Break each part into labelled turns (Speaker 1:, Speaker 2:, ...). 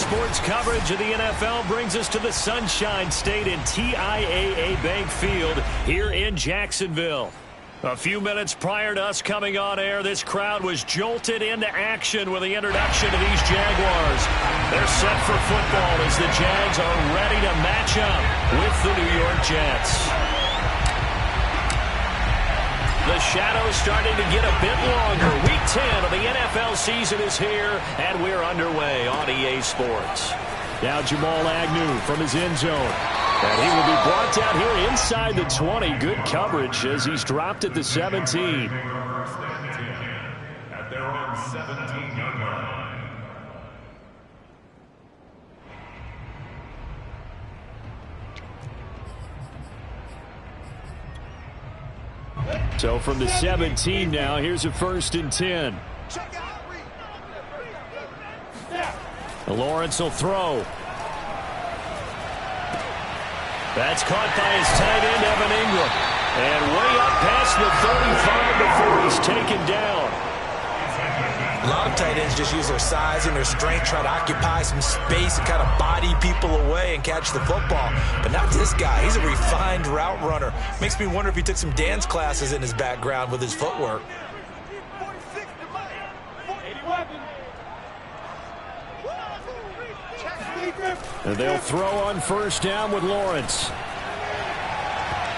Speaker 1: Sports coverage of the NFL brings us to the Sunshine State and TIAA Bank Field here in Jacksonville. A few minutes prior to us coming on air, this crowd was jolted into action with the introduction of these Jaguars. They're set for football as the Jags are ready to match up with the New York Jets. The shadow's starting to get a bit longer. Week 10 of the NFL season is here, and we're underway on EA Sports. Now Jamal Agnew from his end zone. And he will be brought down here inside the 20. Good coverage as he's dropped at the 17.
Speaker 2: At their own 17-yard line.
Speaker 1: So from the 17 now, here's a 1st and 10. Lawrence will throw. That's caught by his tight end, Evan Ingram. And way up past the 35 before he's taken down.
Speaker 3: A lot of tight ends just use their size and their strength, try to occupy some space and kind of body people away and catch the football. But not this guy. He's a refined route runner. Makes me wonder if he took some dance classes in his background with his footwork.
Speaker 1: And they'll throw on 1st down with Lawrence.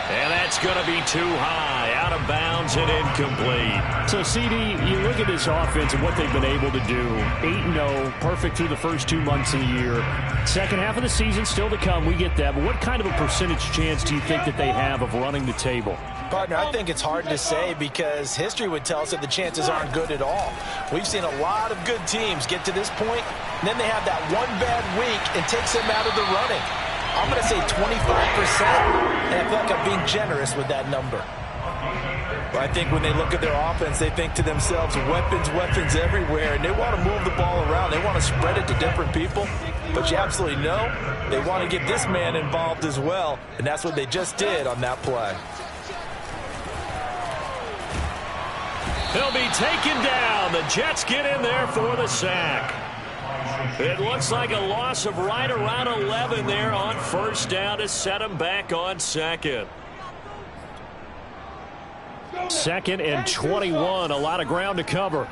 Speaker 1: And that's going to be too high, out of bounds and incomplete. So, CD, you look at this offense and what they've been able to do. 8-0, perfect through the first 2 months of the year. Second half of the season still to come, we get that. But what kind of a percentage chance do you think that they have of running the table?
Speaker 3: Partner, I think it's hard to say because history would tell us that the chances aren't good at all. We've seen a lot of good teams get to this point, and then they have that one bad week and takes them out of the running. I'm going to say 25%, and I feel like I'm being generous with that number. But I think when they look at their offense, they think to themselves, weapons everywhere, and they want to move the ball around. They want to spread it to different people. But you absolutely know they want to get this man involved as well, and that's what they just did on that play.
Speaker 1: He'll be taken down. The Jets get in there for the sack. It looks like a loss of right around 11 there on 1st down to set him back on 2nd. 2nd and 21. A lot of ground to cover.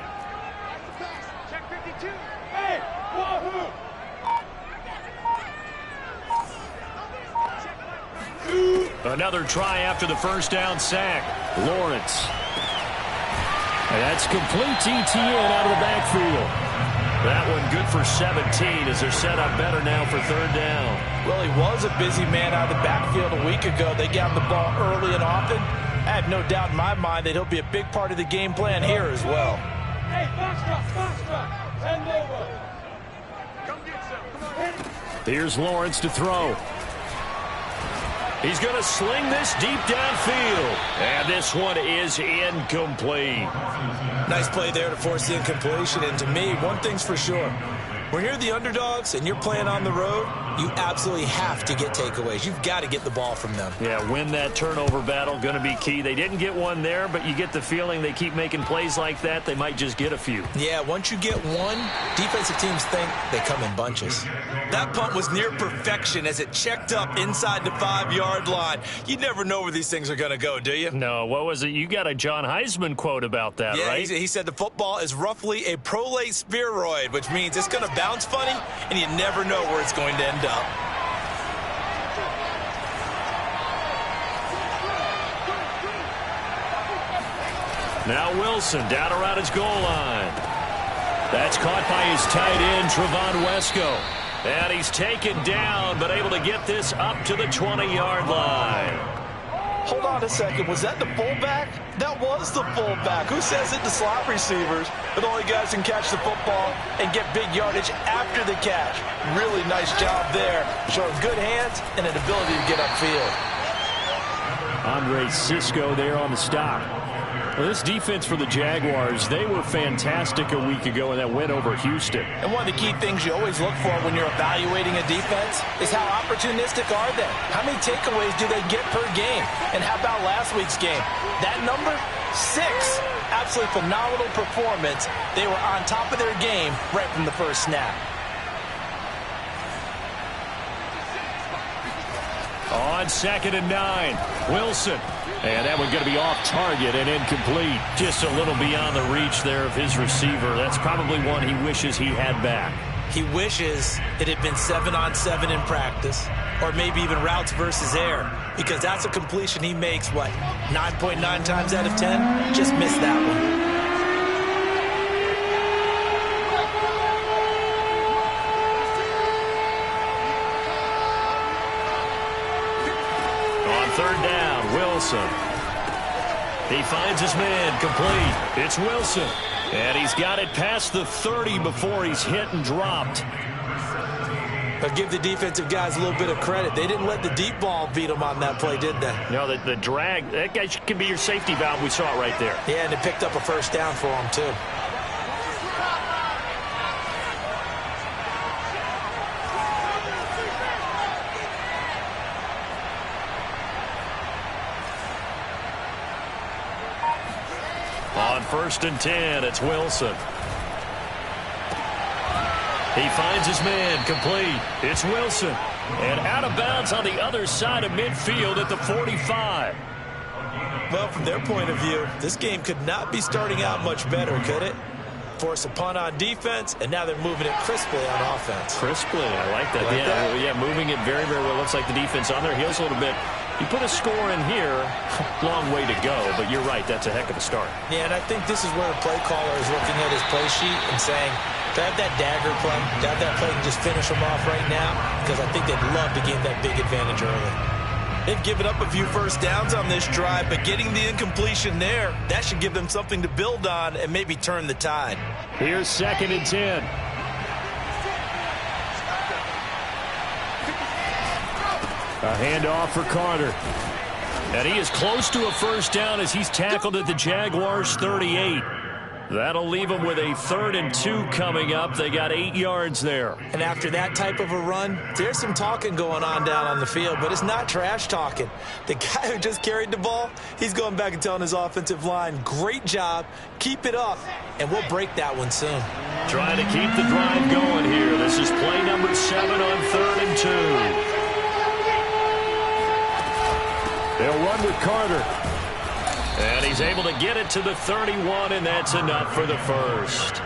Speaker 1: Another try after the 1st down sack. Lawrence. And that's complete ETN out of the backfield. That one good for 17 as they're set up better now for 3rd down.
Speaker 3: Well, he was a busy man out of the backfield a week ago. They got the ball early and often. I have no doubt in my mind that he'll be a big part of the game plan here as well.
Speaker 2: Hey, box.
Speaker 1: Here's Lawrence to throw. He's going to sling this deep downfield. And this one is incomplete.
Speaker 3: Nice play there to force the incompletion. And to me, one thing's for sure. When you're the underdogs and you're playing on the road, you absolutely have to get takeaways. You've got to get the ball from them.
Speaker 1: Yeah, win that turnover battle, going to be key. They didn't get one there, but you get the feeling they keep making plays like that, they might just get a few.
Speaker 3: Yeah, once you get one, defensive teams think they come in bunches. That punt was near perfection as it checked up inside the 5-yard line. You never know where these things are going to go, do you?
Speaker 1: No, what was it? You got a John Heisman quote about that, right?
Speaker 3: Yeah, he said the football is roughly a prolate spheroid, which means it's going to bounce funny, and you never know where it's going to end up.
Speaker 1: Now Wilson down around his goal line. That's caught by his tight end, Trevon Wesco. And he's taken down, but able to get this up to the 20-yard line.
Speaker 3: Hold on a second. Was that the fullback? That was the fullback. Who says it to slot receivers? But only guys can catch the football and get big yardage after the catch. Really nice job there. Showing good hands and an ability to get upfield.
Speaker 1: Andre Cisco there on the stop. Well, this defense for the Jaguars, they were fantastic a week ago in that win over Houston.
Speaker 3: And one of the key things you always look for when you're evaluating a defense is how opportunistic are they? How many takeaways do they get per game? And how about last week's game? That number? 6. Absolutely phenomenal performance. They were on top of their game right from the first snap.
Speaker 1: On 2nd and 9, Wilson. And that one going to be off target and incomplete. Just a little beyond the reach there of his receiver. That's probably one he wishes he had back.
Speaker 3: He wishes it had been 7-on-7 in practice, or maybe even routes versus air, because that's a completion he makes, 9.9 times out of 10? Just missed that one.
Speaker 1: On 3rd down, Wilson. He finds his man, complete. It's Wilson. And he's got it past the 30 before he's hit and dropped.
Speaker 3: But give the defensive guys a little bit of credit. They didn't let the deep ball beat them on that play, did they?
Speaker 1: No, the drag, that guy can be your safety valve. We saw it right there.
Speaker 3: Yeah, and it picked up a first down for him, too.
Speaker 1: On 1st and 10, it's Wilson. He finds his man, complete. It's Wilson. And out of bounds on the other side of midfield at the 45.
Speaker 3: Well, from their point of view, this game could not be starting out much better, could it? Force a punt on defense, and now they're moving it crisply on offense.
Speaker 1: Crisply, I like that. Yeah, moving it very, very well. Looks like the defense on their heels a little bit. You put a score in here, long way to go, but you're right, that's a heck of a start.
Speaker 3: Yeah, and I think this is where a play caller is looking at his play sheet and saying, to have that dagger play, to have that play and just finish them off right now, because I think they'd love to gain that big advantage early. They've given up a few first downs on this drive, but getting the incompletion there, that should give them something to build on and maybe turn the tide.
Speaker 1: Here's 2nd and 10. A handoff for Carter. And he is close to a first down as he's tackled at the Jaguars' 38. That'll leave them with a 3rd and 2 coming up. They got 8 yards there.
Speaker 3: And after that type of a run, there's some talking going on down on the field, but it's not trash talking. The guy who just carried the ball, he's going back and telling his offensive line, great job, keep it up, and we'll break that one soon.
Speaker 1: Trying to keep the drive going here. This is play number 7 on 3rd and 2. They'll run with Carter. And he's able to get it to the 31, and that's enough for the first.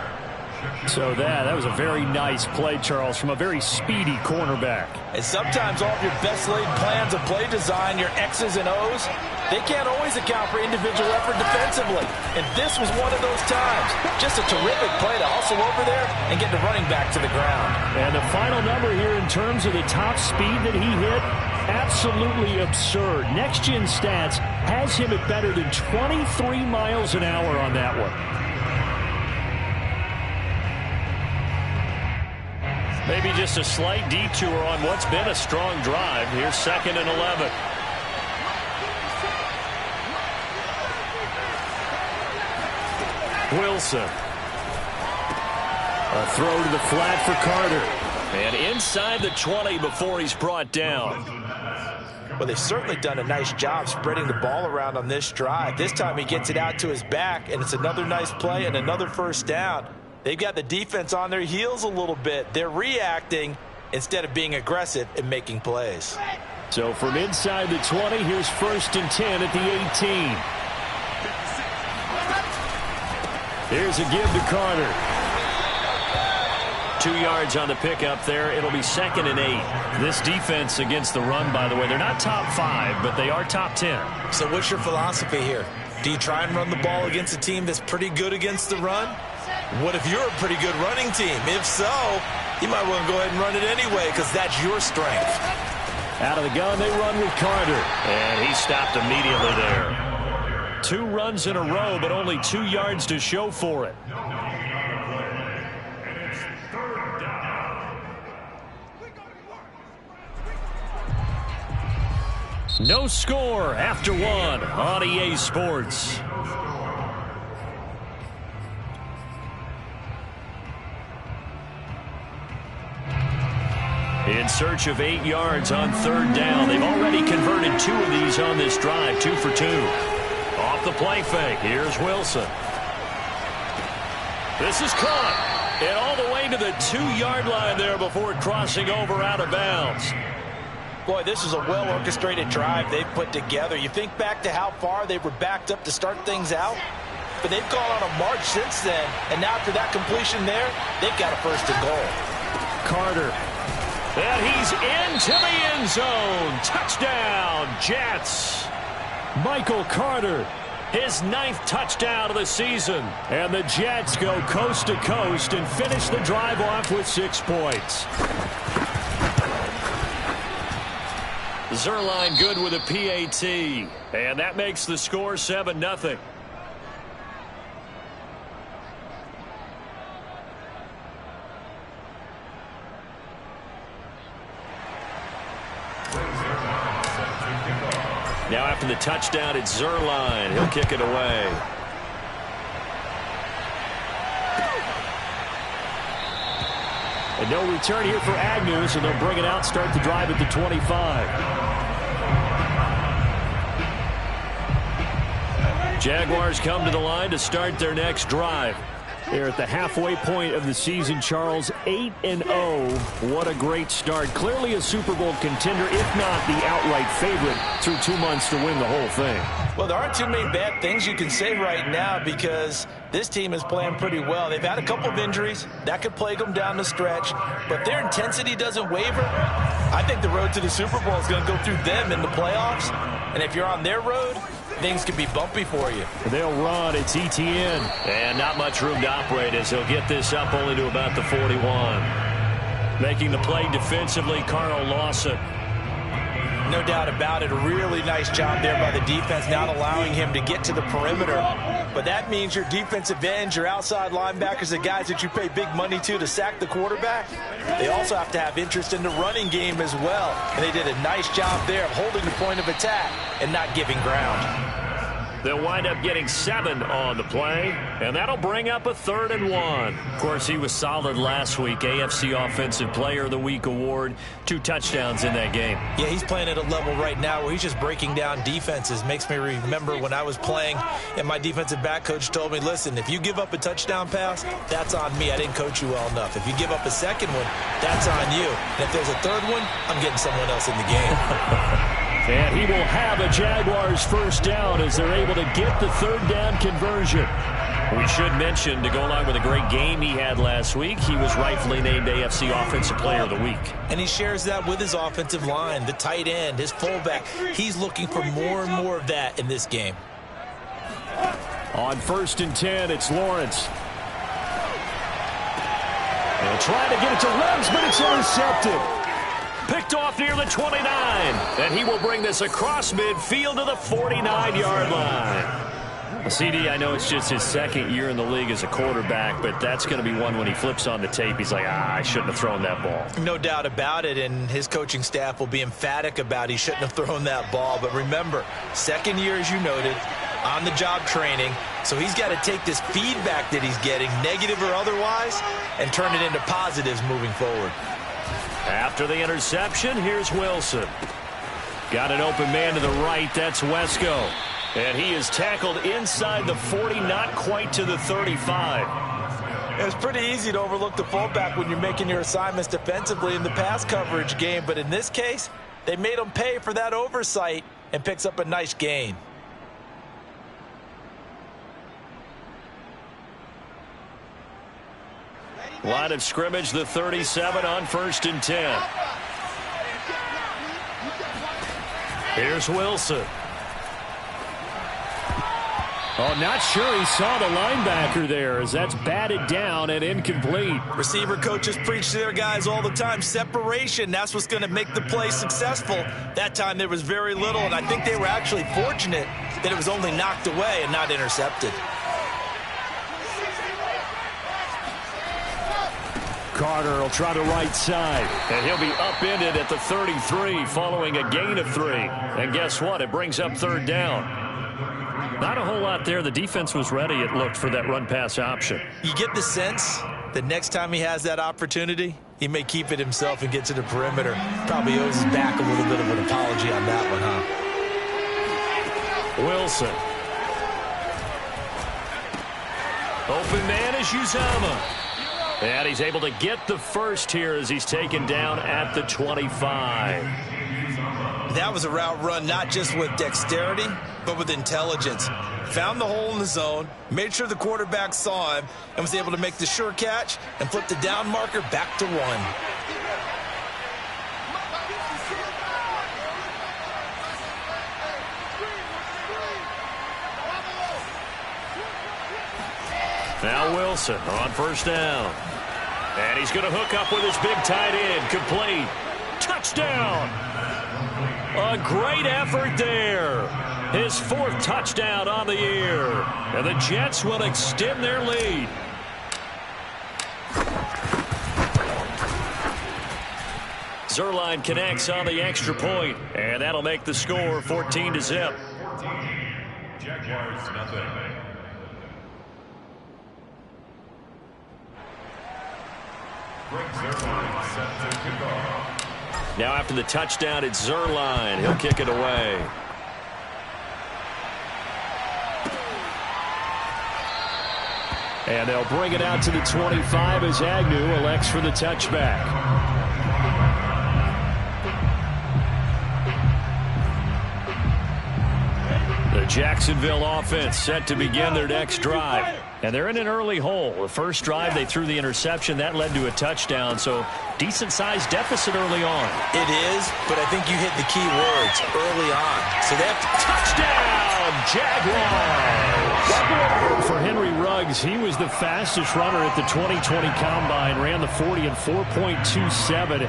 Speaker 1: So that was a very nice play, Charles, from a very speedy cornerback.
Speaker 3: And sometimes all of your best laid plans of play design, your X's and O's, they can't always account for individual effort defensively. And this was one of those times. Just a terrific play to hustle over there and get the running back to the ground.
Speaker 1: And the final number here in terms of the top speed that he hit, absolutely absurd. Next Gen Stats has him at better than 23 miles an hour on that one. Maybe just a slight detour on what's been a strong drive. Here's 2nd and 11. Wilson. A throw to the flat for Carter. And inside the 20 before he's brought down.
Speaker 3: Well, they've certainly done a nice job spreading the ball around on this drive. This time he gets it out to his back, and it's another nice play and another first down. They've got the defense on their heels a little bit. They're reacting instead of being aggressive and making plays.
Speaker 1: So from inside the 20, here's 1st and 10 at the 18. Here's a give to Carter. 2 yards on the pickup there. It'll be 2nd and 8. This defense against the run, by the way, they're not top 5, but they are top 10.
Speaker 3: So what's your philosophy here? Do you try and run the ball against a team that's pretty good against the run? What if you're a pretty good running team? If so, you might want to go ahead and run it anyway because that's your strength.
Speaker 1: Out of the gun, they run with Carter. And he stopped immediately there. 2 runs in a row, but only 2 yards to show for it. No score after 1 on EA Sports. In search of 8 yards on 3rd down. They've already converted 2 of these on this drive, 2 for 2. Off the play fake, here's Wilson. This is caught. And all the way to the 2-yard line there before crossing over out of bounds.
Speaker 3: Boy, this is a well-orchestrated drive they've put together. You think back to how far they were backed up to start things out, but they've gone on a march since then, and now after that completion there, they've got a first and goal.
Speaker 1: Carter. And he's into the end zone. Touchdown, Jets. Michael Carter, his 9th touchdown of the season. And the Jets go coast to coast and finish the drive off with 6 points. Zerline good with a PAT. And that makes the score 7-0. Now after the touchdown, it's Zerline. He'll kick it away. And no return here for Agnew, so they'll bring it out, start the drive at the 25. Jaguars come to the line to start their next drive. They're at the halfway point of the season, Charles. 8-0. What a great start. Clearly a Super Bowl contender, if not the outright favorite, through 2 months to win the whole thing.
Speaker 3: Well, there aren't too many bad things you can say right now because this team is playing pretty well. They've had a couple of injuries. That could plague them down the stretch. But their intensity doesn't waver. I think the road to the Super Bowl is going to go through them in the playoffs. And if you're on their road, things could be bumpy for you.
Speaker 1: They'll run. It's ETN. And not much room to operate as he'll get this up only to about the 41. Making the play defensively, Carl Lawson.
Speaker 3: No doubt about it. A really nice job there by the defense, not allowing him to get to the perimeter. But that means your defensive ends, your outside linebackers, the guys that you pay big money to sack the quarterback, they also have to have interest in the running game as well. And they did a nice job there of holding the point of attack and not giving ground.
Speaker 1: They'll wind up getting 7 on the play, and that'll bring up a 3rd and 1. Of course, he was solid last week. AFC Offensive Player of the Week award. 2 touchdowns in that game.
Speaker 3: Yeah, he's playing at a level right now where he's just breaking down defenses. Makes me remember when I was playing, and my defensive back coach told me, listen, if you give up a touchdown pass, that's on me. I didn't coach you well enough. If you give up a second one, that's on you. And if there's a third one, I'm getting someone else in the game.
Speaker 1: And he will have a Jaguars first down as they're able to get the 3rd down conversion. We should mention, to go along with a great game he had last week, he was rightfully named AFC Offensive Player of the Week.
Speaker 3: And he shares that with his offensive line, the tight end, his fullback. He's looking for more and more of that in this game.
Speaker 1: On 1st and 10, it's Lawrence. They'll try to get it to Ruggs, but it's intercepted. Picked off near the 29, and he will bring this across midfield to the 49-yard line. CD, I know it's just his 2nd year in the league as a quarterback, but that's going to be one when he flips on the tape. He's like, I shouldn't have thrown that ball.
Speaker 3: No doubt about it, and his coaching staff will be emphatic about he shouldn't have thrown that ball. But remember, 2nd year, as you noted, on-the-job training, so he's got to take this feedback that he's getting, negative or otherwise, and turn it into positives moving forward.
Speaker 1: After the interception, here's Wilson. Got an open man to the right. That's Wesco. And he is tackled inside the 40, not quite to the 35.
Speaker 3: It's pretty easy to overlook the fullback when you're making your assignments defensively in the pass coverage game. But in this case, they made him pay for that oversight and picks up a nice gain.
Speaker 1: Line of scrimmage, the 37 on 1st and 10. Here's Wilson. Oh, not sure he saw the linebacker there as that's batted down and incomplete.
Speaker 3: Receiver coaches preach to their guys all the time. Separation, that's what's going to make the play successful. That time there was very little, and I think they were actually fortunate that it was only knocked away and not intercepted.
Speaker 1: Carter will try the right side, and he'll be upended at the 33 following a gain of 3. And guess what? It brings up 3rd down. Not a whole lot there. The defense was ready, it looked, for that run-pass option.
Speaker 3: You get the sense that next time he has that opportunity, he may keep it himself and get to the perimeter. Probably owes his back a little bit of an apology on that one, huh?
Speaker 1: Wilson. Open man is Uzama. And he's able to get the first here as he's taken down at the 25.
Speaker 3: That was a route run not just with dexterity, but with intelligence. Found the hole in the zone, made sure the quarterback saw him, and was able to make the sure catch and flip the down marker back to 1.
Speaker 1: Now Wilson on first down. And he's going to hook up with his big tight end. Complete. Touchdown. A great effort there. His 4th touchdown on the year. And the Jets will extend their lead. Zuerlein connects on the extra point, and that'll make the score 14-0.
Speaker 2: 14. Jaguars nothing.
Speaker 1: Now after the touchdown, it's Zuerlein. He'll kick it away. And they'll bring it out to the 25 as Agnew elects for the touchback. The Jacksonville offense set to begin their next drive. And they're in an early hole. The first drive, they threw the interception. That led to a touchdown, so decent-sized deficit early on.
Speaker 3: It is, but I think you hit the key words early on. So they have to...
Speaker 1: Touchdown, Jaguars! For Henry Ruggs, he was the fastest runner at the 2020 Combine. Ran the 40 in 4.27.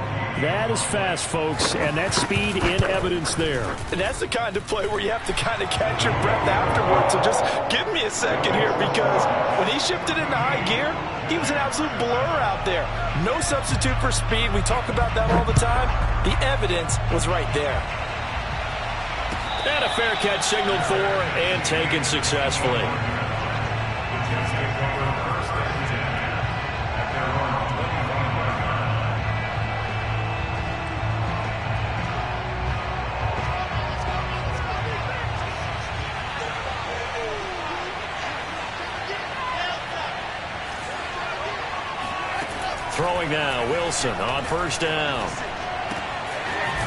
Speaker 1: That is fast, folks, and that speed in evidence there.
Speaker 3: And that's the kind of play where you have to kind of catch your breath afterwards. So just give me a second here, because when he shifted into high gear, he was an absolute blur out there. No substitute for speed. We talk about that all the time. The evidence was right there.
Speaker 1: And a fair catch signaled for and taken successfully. Throwing now, Wilson on first down.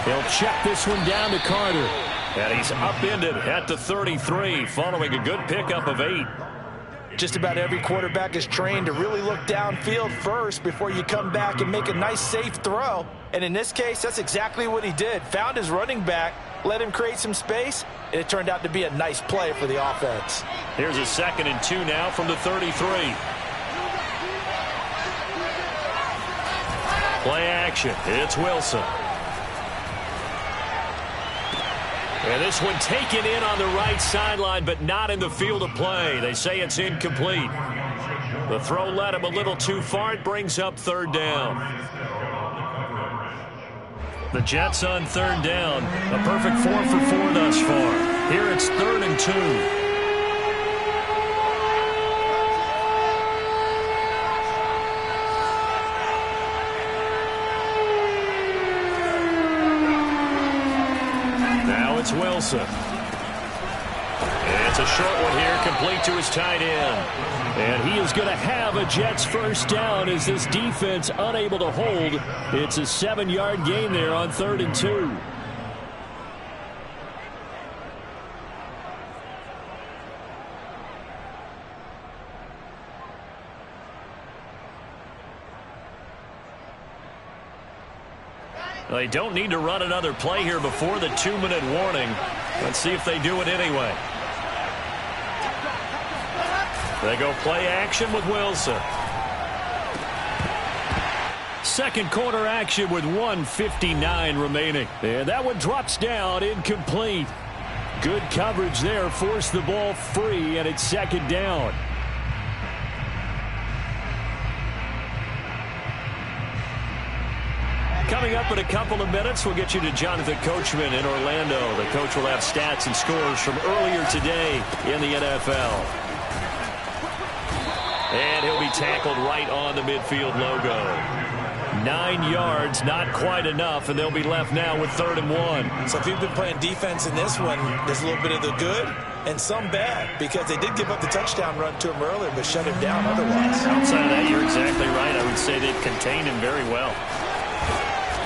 Speaker 1: He'll check this one down to Carter. And he's upended at the 33, following a good pickup of 8.
Speaker 3: Just about every quarterback is trained to really look downfield first before you come back and make a nice, safe throw. And in this case, that's exactly what he did. Found his running back, let him create some space, and it turned out to be a nice play for the offense.
Speaker 1: Here's a 2nd and 2 now from the 33. Play action. It's Wilson. And this one taken in on the right sideline, but not in the field of play. They say it's incomplete. The throw led him a little too far. It brings up 3rd down. The Jets on 3rd down. A perfect 4 for 4 thus far. Here it's 3rd and 2. It's Wilson. It's a short one here, complete to his tight end. And he is going to have a Jets first down as this defense unable to hold. It's a 7-yard gain there on 3rd and 2. They don't need to run another play here before the 2-minute warning. Let's see if they do it anyway. They go play action with Wilson. Second quarter action with 1:59 remaining. And that one drops down, incomplete. Good coverage there, forced the ball free, and it's 2nd down. Coming up in a couple of minutes, we'll get you to Jonathan Coachman in Orlando. The coach will have stats and scores from earlier today in the NFL. And he'll be tackled right on the midfield logo. 9 yards, not quite enough, and they'll be left now with 3rd and 1.
Speaker 3: So if you've been playing defense in this one, there's a little bit of the good and some bad, because they did give up the touchdown run to him earlier, but shut him down otherwise.
Speaker 1: Outside of that, you're exactly right. I would say they've contained him very well.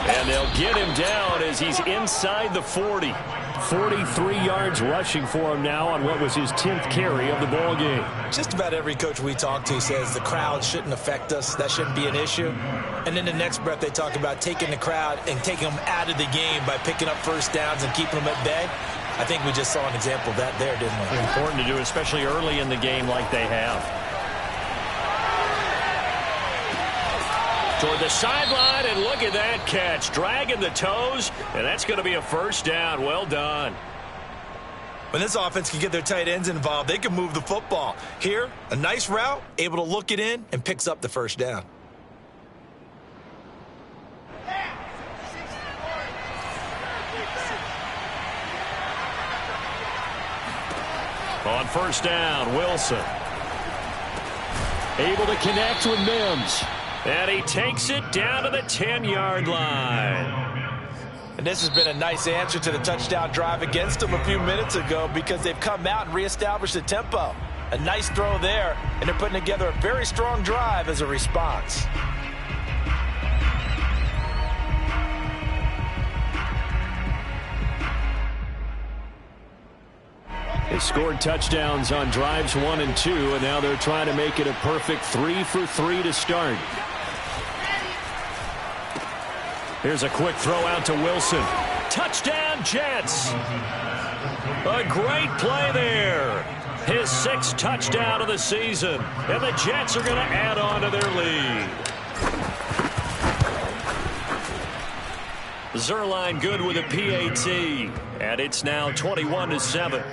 Speaker 1: And they'll get him down as he's inside the 40. 43 yards rushing for him now on what was his 10th carry of the ball game.
Speaker 3: Just about every coach we talk to says the crowd shouldn't affect us. That shouldn't be an issue. And in the next breath, they talk about taking the crowd and taking them out of the game by picking up first downs and keeping them at bay. I think we just saw an example of that there, didn't we?
Speaker 1: Important to do, especially early in the game like they have. Toward the sideline, and look at that catch. Dragging the toes, and that's going to be a first down. Well done.
Speaker 3: When this offense can get their tight ends involved, they can move the football. Here, a nice route, able to look it in, and picks up the first down.
Speaker 1: On first down, Wilson. Able to connect with Mims. And he takes it down to the 10-yard line.
Speaker 3: And this has been a nice answer to the touchdown drive against them a few minutes ago because they've come out and reestablished the tempo. A nice throw there, and they're putting together a very strong drive as a response.
Speaker 1: They scored touchdowns on drives 1 and 2, and now they're trying to make it a perfect 3 for 3 to start. Here's a quick throw out to Wilson. Touchdown, Jets. A great play there. His 6th touchdown of the season, and the Jets are going to add on to their lead. Zerline good with a PAT, and it's now 21-7.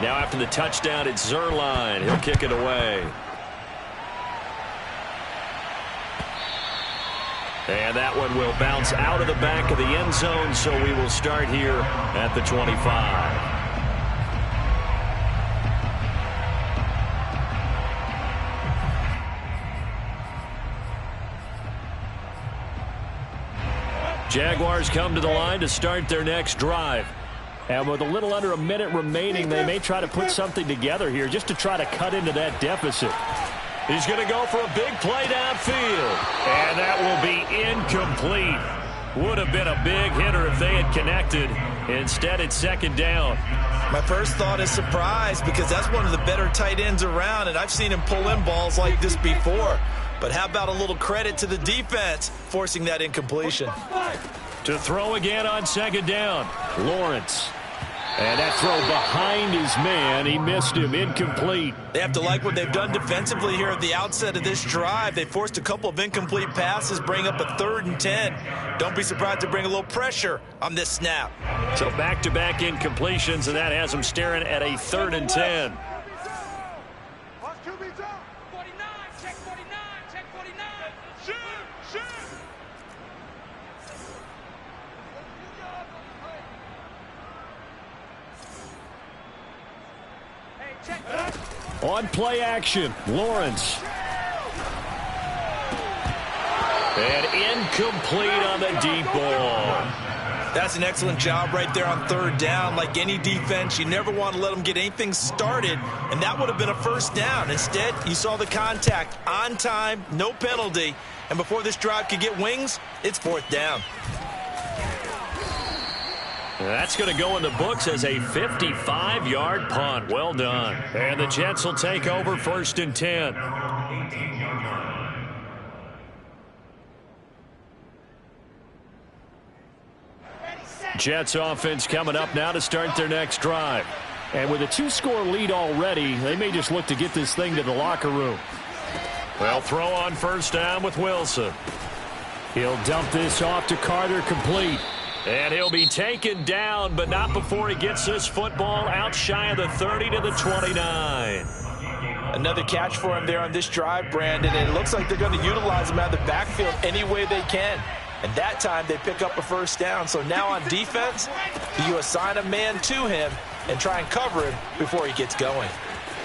Speaker 1: Now after the touchdown, it's Zerline. He'll kick it away. And that one will bounce out of the back of the end zone, so we will start here at the 25. Jaguars come to the line to start their next drive. And with a little under a minute remaining, they may try to put something together here just to try to cut into that deficit. He's going to go for a big play downfield. And that will be incomplete. Would have been a big hitter if they had connected. Instead, it's second down.
Speaker 3: My first thought is surprise because that's one of the better tight ends around, and I've seen him pull in balls like this before. But how about a little credit to the defense forcing that incompletion?
Speaker 1: To throw again on second down, Lawrence. And that throw behind his man, he missed him, incomplete.
Speaker 3: They have to like what they've done defensively here at the outset of this drive. They forced a couple of incomplete passes, bring up a 3rd and 10. Don't be surprised to bring a little pressure on this snap.
Speaker 1: So back-to-back incompletions, and that has them staring at a 3rd and 10. On play action, Lawrence. And incomplete on the deep ball.
Speaker 3: That's an excellent job right there on 3rd down. Like any defense, you never want to let them get anything started, and that would have been a first down. Instead, you saw the contact on time, no penalty, and before this drive could get wings, it's 4th down.
Speaker 1: That's going to go in the books as a 55-yard punt. Well done. And the Jets will take over 1st and 10. Jets offense coming up now to start their next drive. And with a 2-score lead already, they may just look to get this thing to the locker room. Well, throw on first down with Wilson. He'll dump this off to Carter, complete. And he'll be taken down, but not before he gets this football out shy of the 30 to the 29.
Speaker 3: Another catch for him there on this drive, Brandon, and it looks like they're going to utilize him out of the backfield any way they can. And that time they pick up a first down. So now on defense, you assign a man to him and try and cover him before he gets going.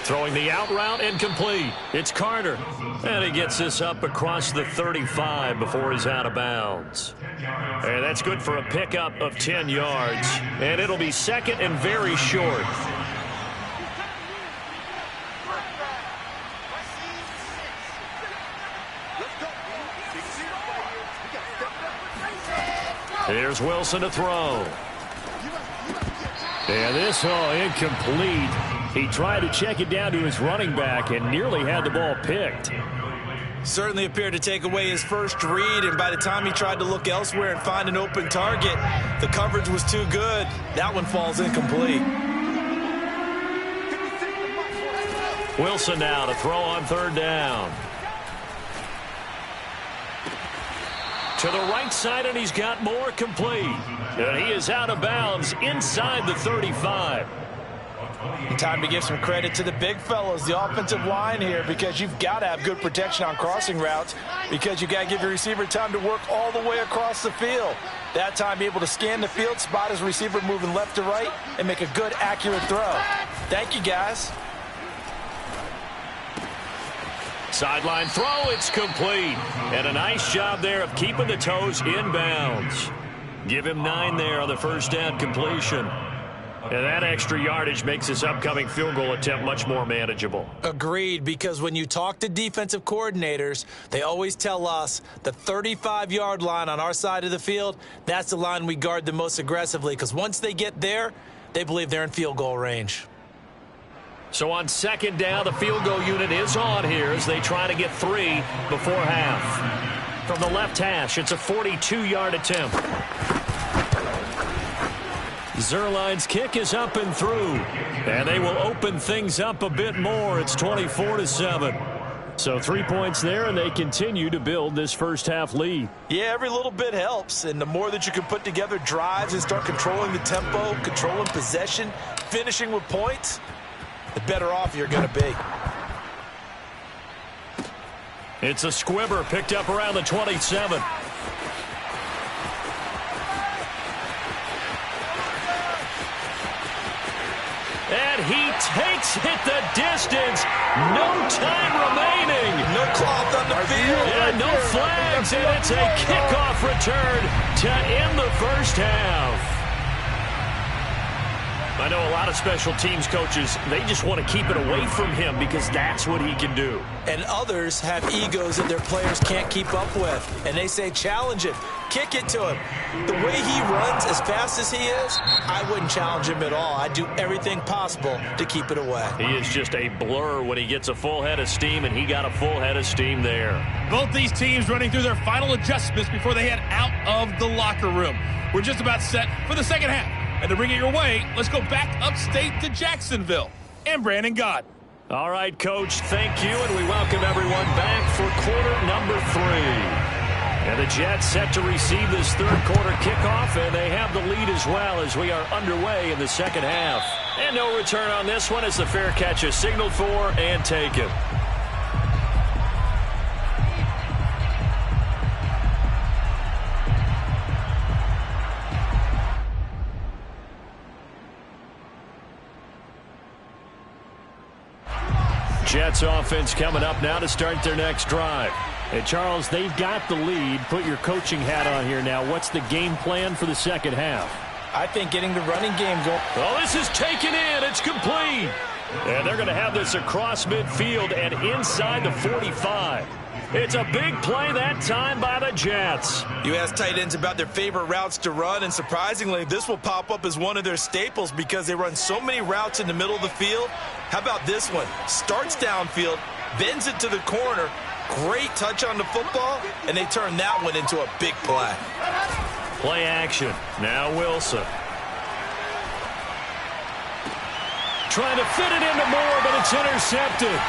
Speaker 1: Throwing the out route, incomplete. It's Carter. And he gets this up across the 35 before he's out of bounds. And that's good for a pickup of 10 yards. And it'll be 2nd and very short. Here's Wilson to throw. And this, incomplete. He tried to check it down to his running back and nearly had the ball picked.
Speaker 3: Certainly appeared to take away his first read, and by the time he tried to look elsewhere and find an open target, the coverage was too good. That one falls incomplete.
Speaker 1: Wilson now to throw on third down. To the right side, and he's got more complete. And he is out of bounds inside the 35.
Speaker 3: And time to give some credit to the big fellows, the offensive line here, because you've got to have good protection on crossing routes, because you've got to give your receiver time to work all the way across the field. That time, be able to scan the field, spot his receiver moving left to right, and make a good, accurate throw. Thank you, guys.
Speaker 1: Sideline throw, it's complete. And a nice job there of keeping the toes in bounds. Give him 9 there on the first down completion. And that extra yardage makes this upcoming field goal attempt much more manageable.
Speaker 3: Agreed, because when you talk to defensive coordinators, they always tell us the 35-yard line on our side of the field, that's the line we guard the most aggressively, because once they get there, they believe they're in field goal range.
Speaker 1: So on second down, the field goal unit is on here as they try to get 3 before half. From the left hash, it's a 42-yard attempt. Zerline's kick is up and through. And they will open things up a bit more. It's 24-7. So 3 points there, and they continue to build this first half lead.
Speaker 3: Yeah, every little bit helps. And the more that you can put together drives and start controlling the tempo, controlling possession, finishing with points, the better off you're going to be.
Speaker 1: It's a squibber picked up around the 27. And he takes it the distance. No time remaining.
Speaker 3: No cloth on the field.
Speaker 1: Yeah, no flags, and it's a kickoff return to end the first half. I know a lot of special teams coaches, they just want to keep it away from him because that's what he can do.
Speaker 3: And others have egos that their players can't keep up with. And they say, challenge him, kick it to him. The way he runs as fast as he is, I wouldn't challenge him at all. I'd do everything possible to keep it away.
Speaker 1: He is just a blur when he gets a full head of steam, and he got a full head of steam there.
Speaker 4: Both these teams running through their final adjustments before they head out of the locker room. We're just about set for the second half. And to bring it your way, let's go back upstate to Jacksonville. And Brandon Gott.
Speaker 1: All right, Coach, thank you, and we welcome everyone back for quarter number 3. And the Jets set to receive this third quarter kickoff, and they have the lead as well as we are underway in the second half. And no return on this one as the fair catch is signaled for and taken. Jets offense coming up now to start their next drive. And Charles, they've got the lead. Put your coaching hat on here now. What's the game plan for the second half?
Speaker 3: I think getting the running game going.
Speaker 1: Oh, this is taken in. It's complete. And they're going to have this across midfield and inside the 45. It's a big play that time by the Jets.
Speaker 3: You ask tight ends about their favorite routes to run, and surprisingly, this will pop up as one of their staples because they run so many routes in the middle of the field. How about this one? Starts downfield, bends it to the corner, great touch on the football, and they turn that one into a big play.
Speaker 1: Play action. Now Wilson. Trying to fit it into Moore, but it's intercepted.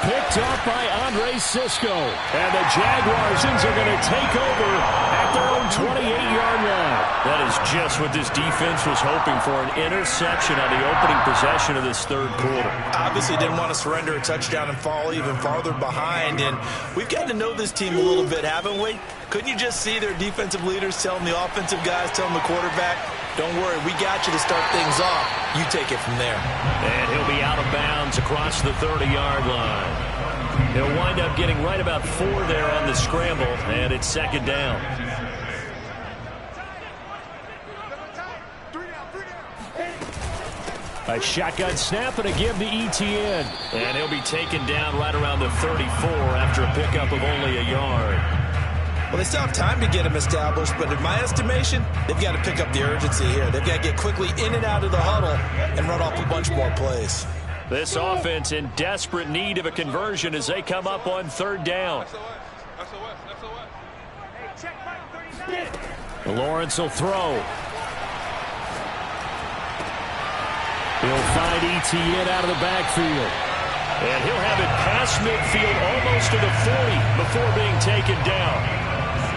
Speaker 1: Picked up by Andre Sisco. And the Jaguars are going to take over at their own 28-yard line. That is just what this defense was hoping for, an interception on the opening possession of this third quarter.
Speaker 3: Obviously didn't want to surrender a touchdown and fall even farther behind. And we've gotten to know this team a little bit, haven't we? Couldn't you just see their defensive leaders telling the offensive guys, telling the quarterback, don't worry, we got you to start things off. You take it from there.
Speaker 1: And he'll be out of bounds across the 30-yard line. He'll wind up getting right about 4 there on the scramble, and it's second down. A shotgun snap and a give to ETN. And he'll be taken down right around the 34 after a pickup of only a yard.
Speaker 3: Well, they still have time to get him established, but in my estimation, they've got to pick up the urgency here. They've got to get quickly in and out of the huddle and run off a bunch more plays.
Speaker 1: This offense in desperate need of a conversion as they come up on third down. Lawrence will throw. He'll find Etienne out of the backfield. And he'll have it past midfield almost to the 40 before being taken down.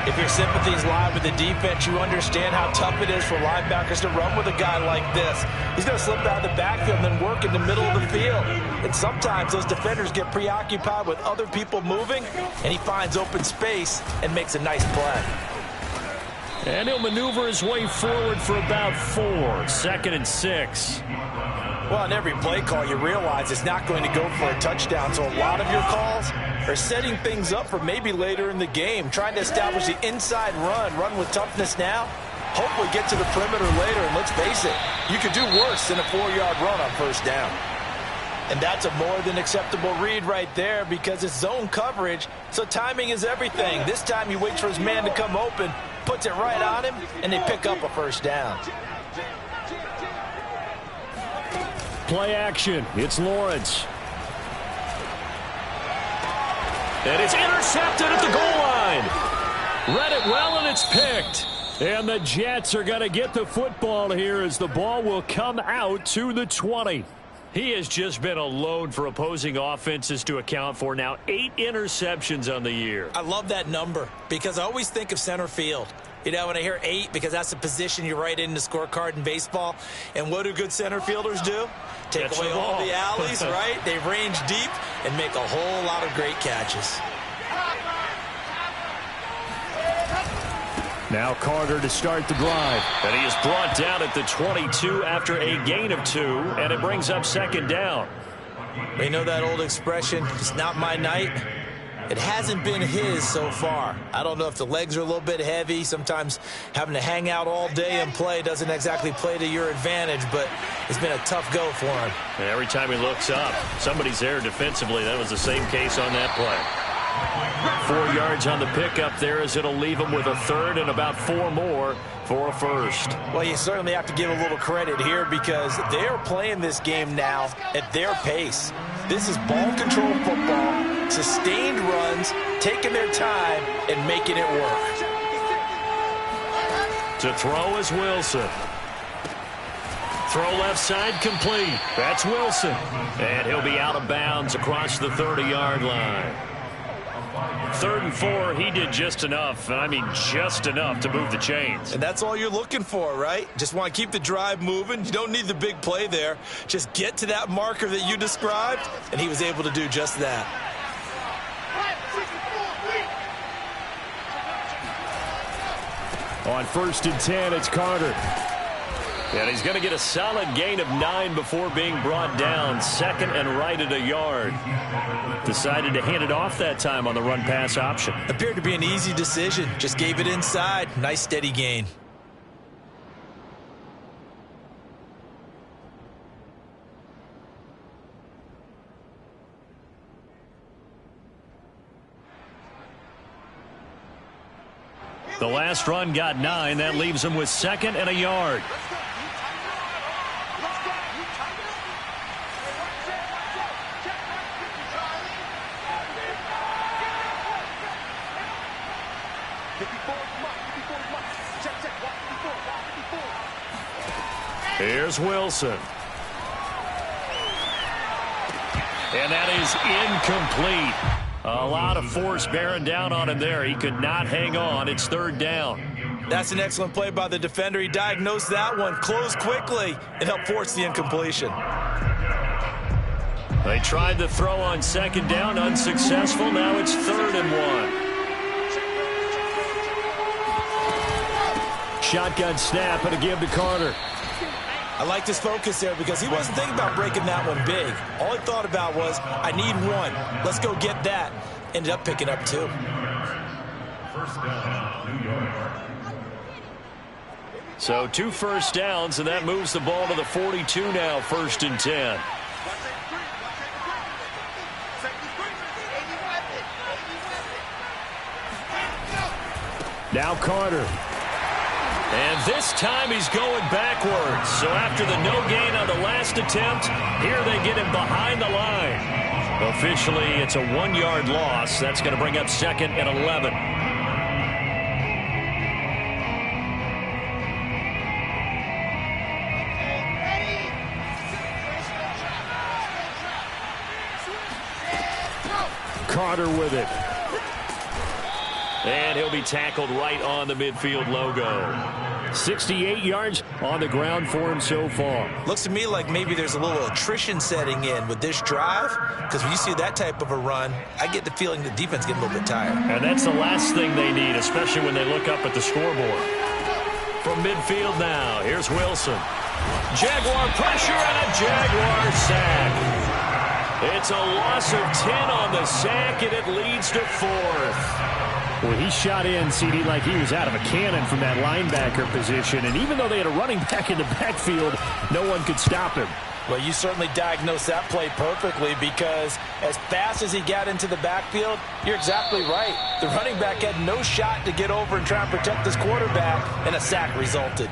Speaker 3: If your sympathies lie with the defense, you understand how tough it is for linebackers to run with a guy like this. He's going to slip out of the backfield and then work in the middle of the field. And sometimes those defenders get preoccupied with other people moving, and he finds open space and makes a nice play.
Speaker 1: And he'll maneuver his way forward for about 4. 2nd and 6.
Speaker 3: Well, on every play call, you realize it's not going to go for a touchdown. So a lot of your calls are setting things up for maybe later in the game, trying to establish the inside run with toughness now, hopefully get to the perimeter later. And let's face it, you could do worse than a 4-yard run on first down. And that's a more than acceptable read right there because it's zone coverage, so timing is everything. This time he waits for his man to come open, puts it right on him, and they pick up a first down.
Speaker 1: Play action. It's Lawrence. And it's intercepted at the goal line. Read it well, and it's picked. And the Jets are going to get the football here as the ball will come out to the 20. He has just been alone for opposing offenses to account for. Now 8 interceptions on the year.
Speaker 3: I love that number because I always think of center field. You know, when I hear 8, because that's the position you write in the scorecard in baseball. And what do good center fielders do? Take away all the alleys, right? They range deep and make a whole lot of great catches.
Speaker 1: Now Carter to start the drive. And he is brought down at the 22 after a gain of 2, and it brings up 2nd down.
Speaker 3: You know that old expression, it's not my night? It hasn't been his so far. I don't know if the legs are a little bit heavy. Sometimes having to hang out all day and play doesn't exactly play to your advantage, but it's been a tough go for him.
Speaker 1: And every time he looks up, somebody's there defensively. That was the same case on that play. 4 yards on the pickup there as it'll leave him with a 3rd and about 4 more for a first.
Speaker 3: Well, you certainly have to give a little credit here because they're playing this game now at their pace. This is ball control football, sustained runs, taking their time and making it work.
Speaker 1: To throw is Wilson. Throw left side complete. That's Wilson. And he'll be out of bounds across the 30-yard line. 3rd and 4, he did just enough, and I mean just enough to move the chains.
Speaker 3: And that's all you're looking for, right? Just want to keep the drive moving. You don't need the big play there. Just get to that marker that you described, and he was able to do just that.
Speaker 1: On 1st and 10, it's Carter. And he's going to get a solid gain of 9 before being brought down. 2nd and right at a yard. Decided to hand it off that time on the run-pass option.
Speaker 3: Appeared to be an easy decision. Just gave it inside. Nice steady gain.
Speaker 1: The last run got 9. That leaves him with 2nd and a yard. Here's Wilson. And that is incomplete. A lot of force bearing down on him there. He could not hang on. It's 3rd down.
Speaker 3: That's an excellent play by the defender. He diagnosed that one, closed quickly, and helped force the incompletion.
Speaker 1: They tried the throw on 2nd down, unsuccessful. Now it's 3rd and 1. Shotgun snap and a give to Carter.
Speaker 3: I like this focus there because he wasn't thinking about breaking that one big. All he thought about was, I need 1. Let's go get that. Ended up picking up 2.
Speaker 2: First down, New York.
Speaker 1: So 2 first downs, and that moves the ball to the 42 now, 1st and 10. Now Carter. And this time he's going backwards. So after the no gain on the last attempt, here they get him behind the line. Officially, it's a 1-yard loss. That's going to bring up 2nd and 11. Carter with it. And he'll be tackled right on the midfield logo. 68 yards on the ground for him so far.
Speaker 3: Looks to me like maybe there's a little attrition setting in with this drive, because when you see that type of a run, I get the feeling the defense getting a little bit tired.
Speaker 1: And that's the last thing they need, especially when they look up at the scoreboard. From midfield now, here's Wilson. Jaguar pressure and a Jaguar sack. It's a loss of 10 on the sack, and it leads to 4th. Well, he shot in, CD, like he was out of a cannon from that linebacker position. And even though they had a running back in the backfield, no one could stop him.
Speaker 3: Well, you certainly diagnosed that play perfectly, because as fast as he got into the backfield, you're exactly right. The running back had no shot to get over and try and protect his quarterback, and a sack resulted.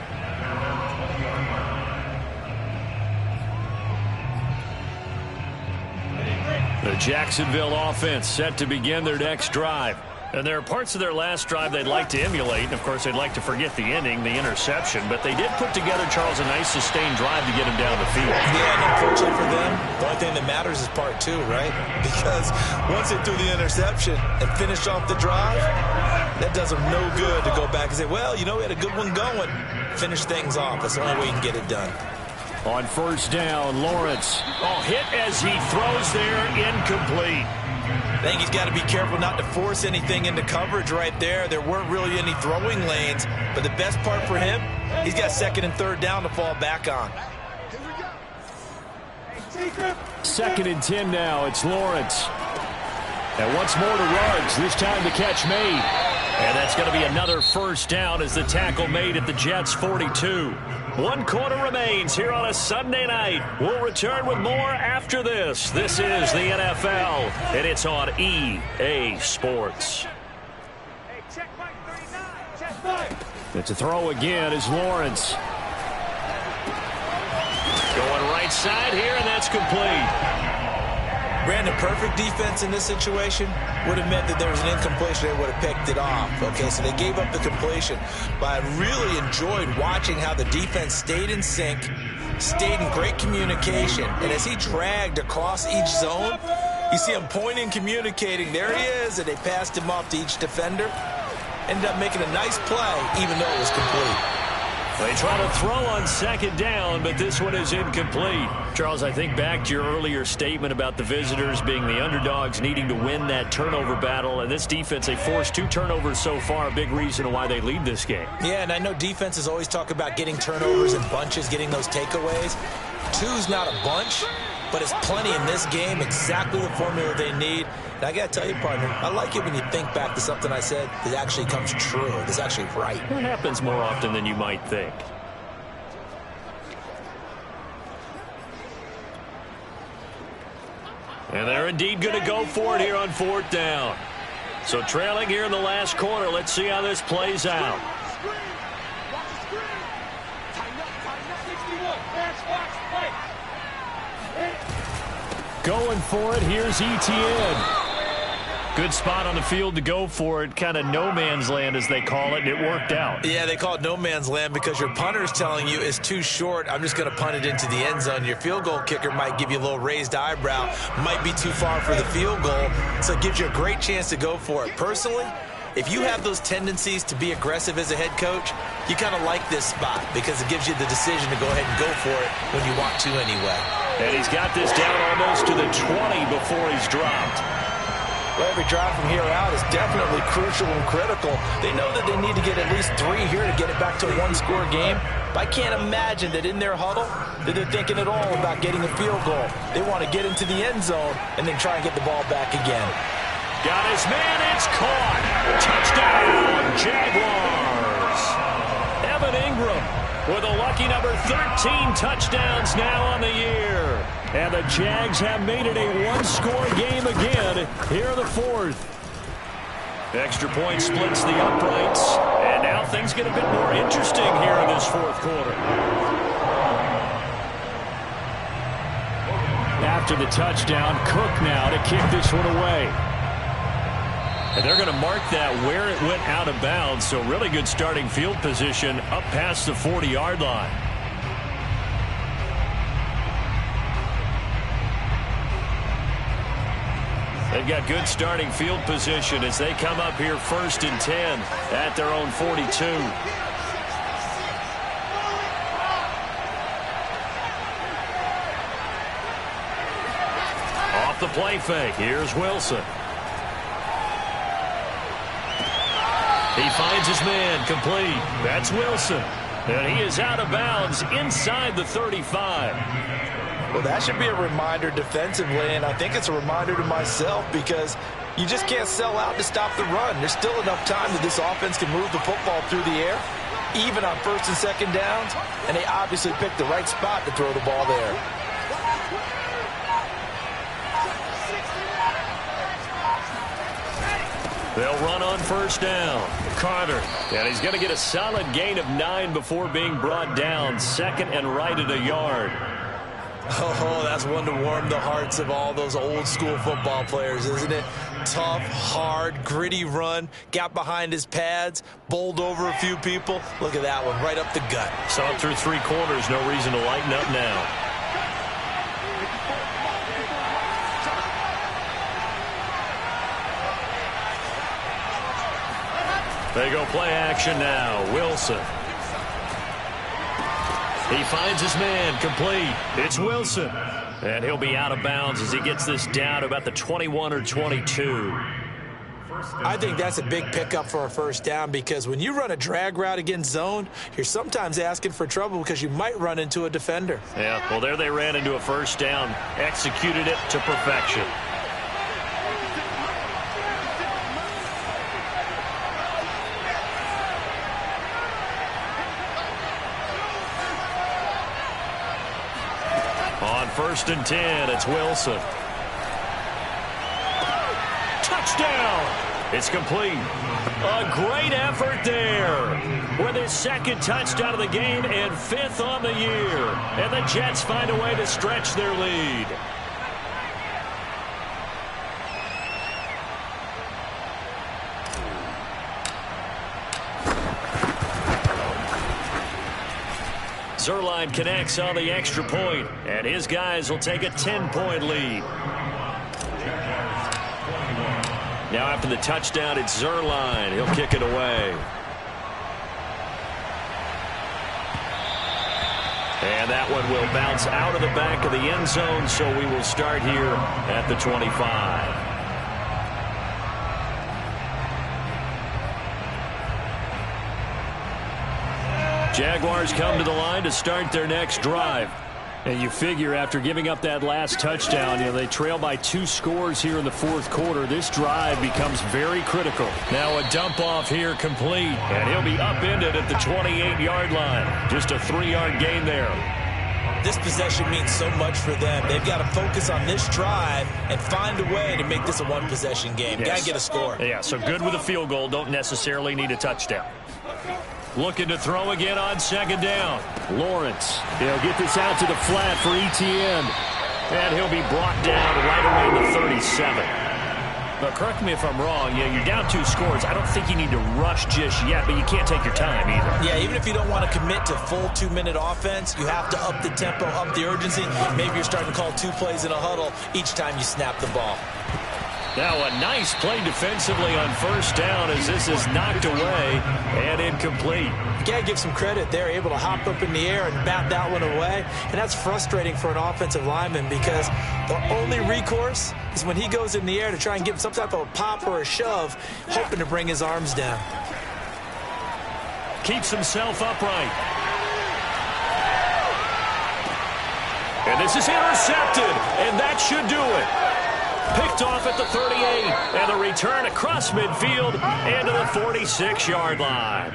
Speaker 1: The Jacksonville offense set to begin their next drive. And there are parts of their last drive they'd like to emulate. And, of course, they'd like to forget the ending, the interception. But they did put together, Charles, a nice sustained drive to get him down the field.
Speaker 3: Yeah, and unfortunately for them, the only thing that matters is part 2, right? Because once they threw the interception and finished off the drive, that does them no good to go back and say, well, you know, we had a good one going. Finish things off. That's the only way you can get it done.
Speaker 1: On first down, Lawrence. Oh, hit as he throws there, incomplete.
Speaker 3: I think he's got to be careful not to force anything into coverage right there. There weren't really any throwing lanes, but the best part for him, he's got 2nd and 3rd down to fall back on.
Speaker 1: 2nd and 10 now. It's Lawrence. And once more to Ruggs. This time the catch made. And that's going to be another first down as the tackle made at the Jets' 42. 1 quarter remains here on a Sunday night. We'll return with more after this. This is the NFL, and it's on EA Sports. It's a throw again as Lawrence. Going right side here, and that's complete.
Speaker 3: Brandon, perfect defense in this situation would have meant that there was an incompletion. They would have picked it off. Okay, so they gave up the completion. But I really enjoyed watching how the defense stayed in sync, stayed in great communication. And as he dragged across each zone, you see him pointing, communicating. There he is, and they passed him off to each defender. Ended up making a nice play, even though it was complete.
Speaker 1: They try to throw on 2nd down, but this one is incomplete. Charles, I think back to your earlier statement about the visitors being the underdogs, needing to win that turnover battle. And this defense, they forced 2 turnovers so far, a big reason why they lead this game.
Speaker 3: Yeah, and I know defenses always talk about getting turnovers in bunches, getting those takeaways. 2's not a bunch, but it's plenty in this game, exactly the formula they need. And I got to tell you, partner, I like it when you think back to something I said that actually comes true, that's actually right.
Speaker 1: It happens more often than you might think. And they're indeed going to go for it here on 4th down. So trailing here in the last quarter, let's see how this plays out. Going for it, here's Etienne. Good spot on the field to go for it, kind of no man's land as they call it, and it worked out.
Speaker 3: Yeah, they call it no man's land because your punter's telling you it's too short. I'm just going to punt it into the end zone. Your field goal kicker might give you a little raised eyebrow, might be too far for the field goal, so it gives you a great chance to go for it. Personally, if you have those tendencies to be aggressive as a head coach, you kind of like this spot because it gives you the decision to go ahead and go for it when you want to anyway.
Speaker 1: And he's got this down almost to the 20 before he's dropped.
Speaker 3: Well, every drive from here out is definitely crucial and critical. They know that they need to get at least 3 here to get it back to a 1-score game. But I can't imagine that in their huddle that they're thinking at all about getting a field goal. They want to get into the end zone and then try and get the ball back again.
Speaker 1: Got his man, it's caught. Touchdown, Jaguars. Evan Ingram with a lucky number 13 touchdowns now on the year. And the Jags have made it a 1-score game again here in the 4th. Extra point splits the uprights. And now things get a bit more interesting here in this fourth quarter. After the touchdown, Cook now to kick this one away. And they're going to mark that where it went out of bounds. So really good starting field position up past the 40-yard line. They've got good starting field position as they come up here 1st and 10 at their own 42. Off the play fake. Here's Wilson. He finds his man complete. That's Wilson. And he is out of bounds inside the 35.
Speaker 3: Well, that should be a reminder defensively, and I think it's a reminder to myself because you just can't sell out to stop the run. There's still enough time that this offense can move the football through the air, even on 1st and 2nd downs, and they obviously picked the right spot to throw the ball there.
Speaker 1: They'll run on 1st down. Carter, and he's going to get a solid gain of 9 before being brought down. 2nd and right at a yard.
Speaker 3: Oh, that's one to warm the hearts of all those old-school football players, isn't it? Tough, hard, gritty run, got behind his pads, bowled over a few people. Look at that one, right up the gut.
Speaker 1: Saw it through 3 quarters, no reason to lighten up now. They go play action now. Wilson. He finds his man complete. It's Wilson. And he'll be out of bounds as he gets this down to about the 21 or 22.
Speaker 3: I think that's a big pickup for a 1st down because when you run a drag route against zone, you're sometimes asking for trouble because you might run into a defender.
Speaker 1: Yeah, well, there they ran into a 1st down. Executed it to perfection. On 1st and 10, it's Wilson. Touchdown! It's complete. A great effort there with his 2nd touchdown of the game and 5th on the year. And the Jets find a way to stretch their lead. Zerline connects on the extra point, and his guys will take a 10-point lead. Now after the touchdown, it's Zerline. He'll kick it away. And that one will bounce out of the back of the end zone, so we will start here at the 25. Jaguars come to the line to start their next drive. And you figure after giving up that last touchdown, they trail by 2 scores here in the 4th quarter. This drive becomes very critical. Now a dump off here complete. And he'll be upended at the 28-yard line. Just a 3-yard gain there.
Speaker 3: This possession means so much for them. They've got to focus on this drive and find a way to make this a 1-possession game.
Speaker 1: Yes.
Speaker 3: Got to get a score.
Speaker 1: Yeah, so good with a field goal. Don't necessarily need a touchdown. Looking to throw again on 2nd down. Lawrence. He'll get this out to the flat for Etienne. And he'll be brought down right around the 37. But correct me if I'm wrong. Yeah, you're down 2 scores. I don't think you need to rush just yet, but you can't take your time either.
Speaker 3: Yeah, even if you don't want to commit to full 2-minute offense, you have to up the tempo, up the urgency. Maybe you're starting to call 2 plays in a huddle each time you snap the ball.
Speaker 1: Now a nice play defensively on 1st down as this is knocked away and incomplete.
Speaker 3: You got to give some credit. They're able to hop up in the air and bat that one away. And that's frustrating for an offensive lineman because the only recourse is when he goes in the air to try and give some type of a pop or a shove, hoping to bring his arms down.
Speaker 1: Keeps himself upright. And this is intercepted, and that should do it. Picked off at the 38, and the return across midfield and to the 46-yard line.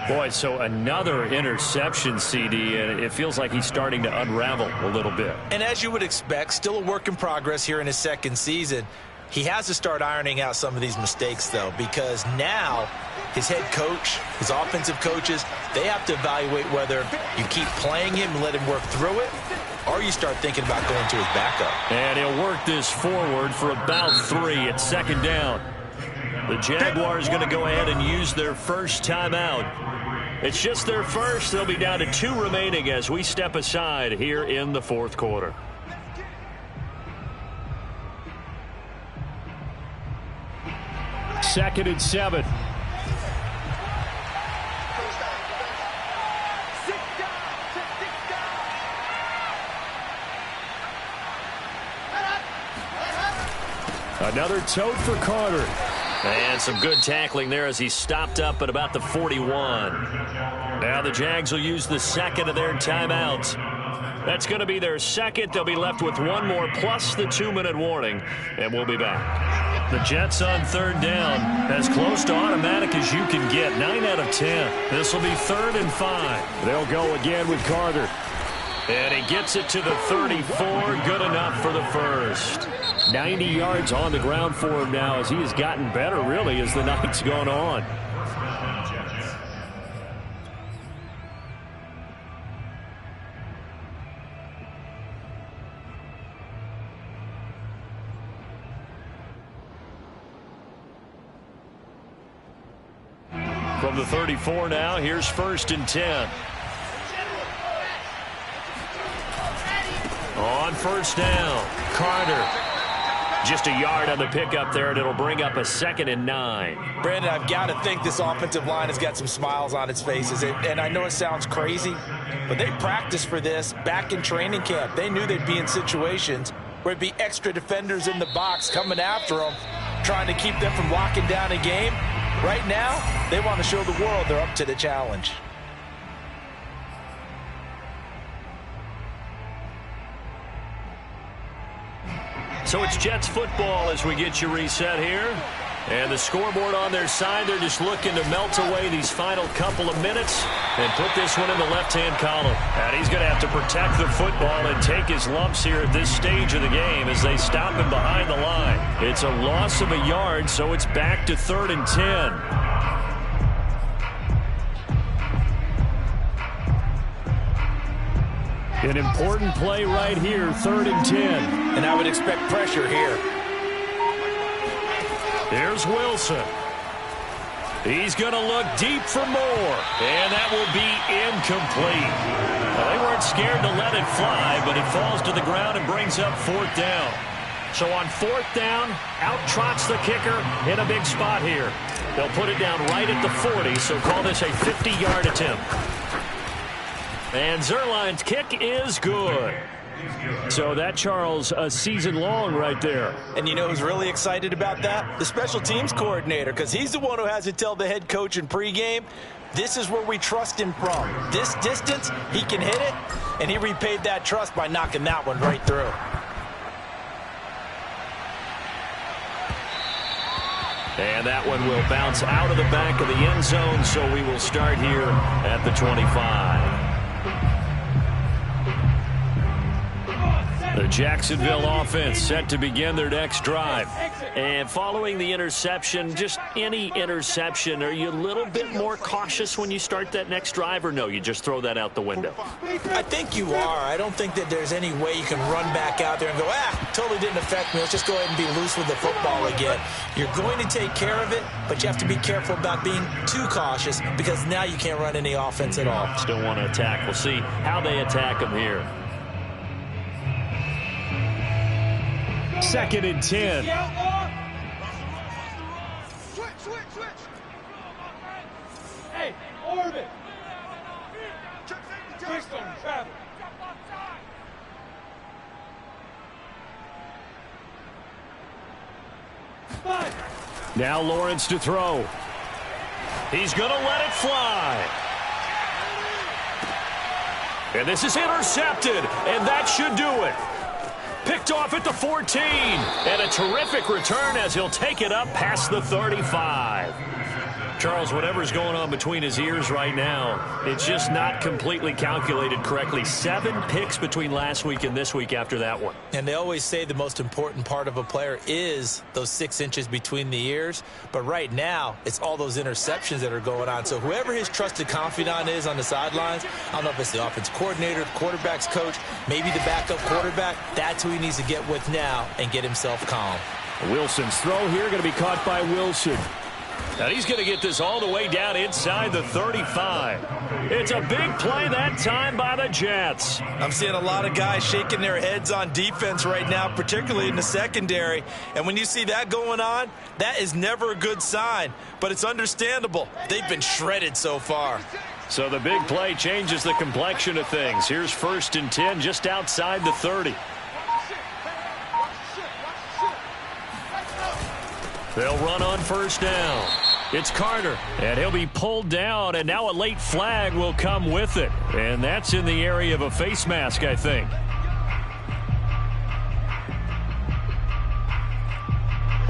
Speaker 1: Boy, so another interception, CD, and it feels like he's starting to unravel a little bit.
Speaker 3: And as you would expect, still a work in progress here in his 2nd season. He has to start ironing out some of these mistakes, though, because now his head coach, his offensive coaches, they have to evaluate whether you keep playing him and let him work through it, or you start thinking about going to his backup.
Speaker 1: And he'll work this forward for about 3 at second down. The Jaguars going to go ahead and use their first timeout. It's just their first. They'll be down to 2 remaining as we step aside here in the fourth quarter. Second and 7. Another tote for Carter. And some good tackling there as he stopped up at about the 41. Now the Jags will use the second of their timeouts. That's going to be their second. They'll be left with 1 more plus the 2-minute warning. And we'll be back. The Jets on third down. As close to automatic as you can get. 9 out of 10. This will be 3rd and 5. They'll go again with Carter. And he gets it to the 34. Good enough for the first. 90 yards on the ground for him now as he has gotten better, really, as the night's gone on. From the 34 now, here's 1st and 10. On first down, Carter. Just a yard on the pickup there, and it'll bring up a 2nd and 9.
Speaker 3: Brandon, I've got to think this offensive line has got some smiles on its faces. And I know it sounds crazy, but they practiced for this back in training camp. They knew they'd be in situations where it'd be extra defenders in the box coming after them, trying to keep them from locking down a game. Right now, they want to show the world they're up to the challenge.
Speaker 1: So it's Jets football as we get you reset here. And the scoreboard on their side, they're just looking to melt away these final couple of minutes and put this one in the left-hand column. And he's going to have to protect the football and take his lumps here at this stage of the game as they stop him behind the line. It's a loss of a yard, so it's back to 3rd and 10. An important play right here, 3rd and 10.
Speaker 3: And I would expect pressure here.
Speaker 1: Here's Wilson. He's going to look deep for more. And that will be incomplete. Well, they weren't scared to let it fly, but it falls to the ground and brings up 4th down. So on 4th down, out trots the kicker in a big spot here. They'll put it down right at the 40, so call this a 50-yard attempt. And Zerline's kick is good. So that, Charles, a season long right there.
Speaker 3: And you know who's really excited about that? The special teams coordinator, because he's the one who has to tell the head coach in pregame, this is where we trust him from. This distance, he can hit it, and he repaid that trust by knocking that one right through.
Speaker 1: And that one will bounce out of the back of the end zone, so we will start here at the 25. The Jacksonville offense set to begin their next drive. And following the interception, just any interception, are you a little bit more cautious when you start that next drive, or no, you just throw that out the window?
Speaker 3: I think you are. I don't think that there's any way you can run back out there and go, totally didn't affect me. Let's just go ahead and be loose with the football again. You're going to take care of it, but you have to be careful about being too cautious because now you can't run any offense at all.
Speaker 1: Still want to attack. We'll see how they attack them here. 2nd and 10.
Speaker 5: Switch. Hey, orbit. Twist on travel.
Speaker 1: Now Lawrence to throw. He's going to let it fly. And this is intercepted, and that should do it. Picked off at the 14. And a terrific return as he'll take it up past the 35. Charles, whatever's going on between his ears right now, it's just not completely calculated correctly. 7 picks between last week and this week after that one.
Speaker 3: And they always say the most important part of a player is those 6 inches between the ears. But right now, it's all those interceptions that are going on. So whoever his trusted confidant is on the sidelines, I don't know if it's the offense coordinator, the quarterback's coach, maybe the backup quarterback, that's who he needs to get with now and get himself calm.
Speaker 1: Wilson's throw here going to be caught by Wilson. And he's going to get this all the way down inside the 35. It's a big play that time by the Jets.
Speaker 3: I'm seeing a lot of guys shaking their heads on defense right now, particularly in the secondary. And when you see that going on, that is never a good sign. But it's understandable. They've been shredded so far.
Speaker 1: So the big play changes the complexion of things. Here's 1st and 10 just outside the 30. They'll run on 1st down. It's Carter, and he'll be pulled down, and now a late flag will come with it. And that's in the area of a face mask, I think.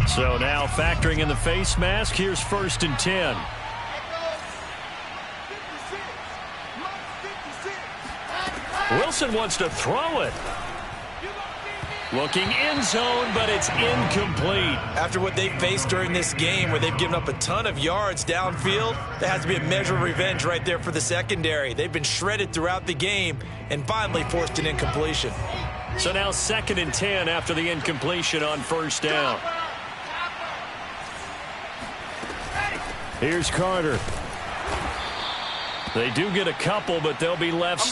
Speaker 1: So now factoring in the face mask, here's 1st and 10. Wilson wants to throw it. Looking end zone, but it's incomplete.
Speaker 3: After what they faced during this game where they've given up a ton of yards downfield, there has to be a measure of revenge right there for the secondary. They've been shredded throughout the game and finally forced an incompletion.
Speaker 1: So now 2nd and 10 after the incompletion on 1st down. Here's Carter. They do get a couple, but they'll be left